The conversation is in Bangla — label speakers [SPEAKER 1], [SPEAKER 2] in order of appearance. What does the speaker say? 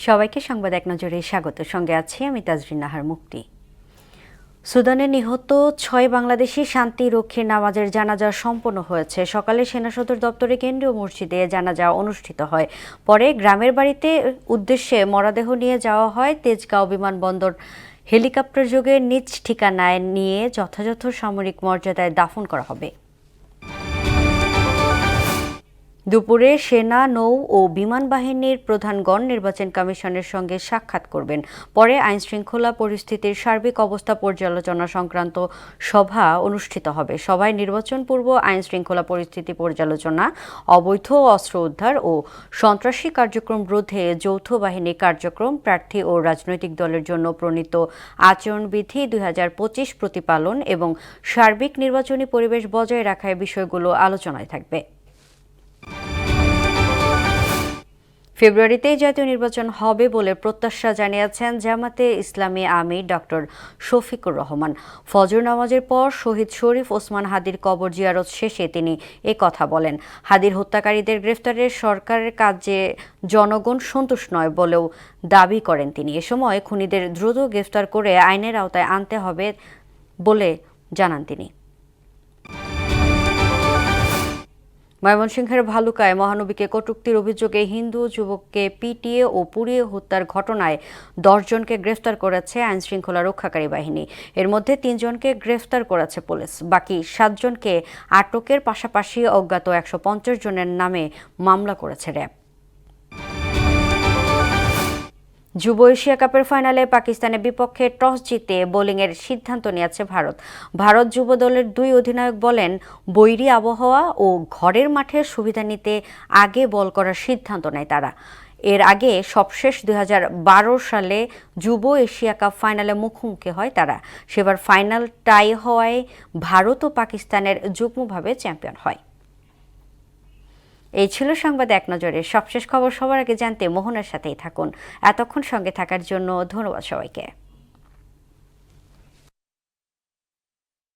[SPEAKER 1] সবাইকে সংবাদ এক নজরে স্বাগত। সঙ্গে আছি আমি তাজরিন নাহার মুক্তি। সুদানে নিহত 6 বাংলাদেশি শান্তিরক্ষীর নামাজের জানাজা সম্পন্ন হয়েছে। সকালে সেনা সদর দপ্তরে কেন্দ্রীয় মসজিদে জানাজা অনুষ্ঠিত হয়। পরে গ্রামের বাড়িতে উদ্দেশ্যে মরদেহ নিয়ে যাওয়া হয়। তেজগাঁও বিমানবন্দর হেলিকপ্টার যোগে নিজ ঠিকানায় নিয়ে যথাযথ সামরিক মর্যাদায় দাফন করা হবে। দুপুরে সেনা, নৌ ও বিমান বাহিনীর প্রধানগণ নির্বাচন কমিশনের সঙ্গে সাক্ষাৎ করবেন। পরে আইনশৃঙ্খলা পরিস্থিতির সার্বিক অবস্থা পর্যালোচনা সংক্রান্ত সভা অনুষ্ঠিত হবে। সভায় নির্বাচন পূর্ব আইনশৃঙ্খলা পরিস্থিতি পর্যালোচনা, অবৈধ অস্ত্র উদ্ধার ও সন্ত্রাসী কার্যক্রম রোধে যৌথ বাহিনীর কার্যক্রম, প্রার্থী ও রাজনৈতিক দলের জন্য প্রণীত আচরণবিধি 2025 প্রতিপালন এবং সার্বিক নির্বাচনী পরিবেশ বজায় রাখার বিষয়গুলো আলোচনায় থাকবে। ফেব্রুয়ারিতেই জাতীয় নির্বাচন হবে বলে প্রত্যাশা জানিয়েছেন জামাতে ইসলামী আমির ডক্টর শফিকুর রহমান। ফজর নামাজের পর শহীদ শরীফ ওসমান হাদির কবর জিয়ারত শেষে তিনি কথা বলেন। হাদির হত্যাকারীদের গ্রেফতারে সরকারের কাজে জনগণ সন্তুষ্ট নয় বলেও দাবি করেন তিনি। এ সময় খুনিদের দ্রুত গ্রেফতার করে আইনের আওতায় আনতে হবে বলে জানান তিনি। ময়মনসিংহের ভালুকায় মহানবীকে কটূক্তির অভিযোগে হিন্দু যুবককে পিটিয়ে ও পুড়িয়ে হত্যার ঘটনায় 10 জনকে গ্রেফতার করেছে আইনশৃঙ্খলা রক্ষাকারী বাহিনী। এর মধ্যে 3 জনকে গ্রেফতার করেছে পুলিশ। বাকি 7 জনকে আটকের পাশাপাশি অজ্ঞাত 150 জনের নামে মামলা করেছে র্যাব। যুব এশিয়া কাপের ফাইনালে পাকিস্তানের বিপক্ষে টস জিতে বোলিংয়ের সিদ্ধান্ত নিয়েছে ভারত যুব দলের 2 অধিনায়ক বলেন, বৈরী আবহাওয়া ও ঘরের মাঠের সুবিধা নিতে আগে বল করার সিদ্ধান্ত নেয় তারা। এর আগে সবশেষ 2012 সালে যুব এশিয়া কাপ ফাইনালে মুখোমুখি হয় তারা। সেবার ফাইনাল টাই হওয়ায় ভারত ও পাকিস্তানের যুগ্মভাবে চ্যাম্পিয়ন হয়। এই ছিল সংবাদ এক নজরে। সবশেষ খবর সবার আগে জানতে মোহনার সাথেই থাকুন। এতক্ষণ সঙ্গে থাকার জন্য ধন্যবাদ সবাইকে।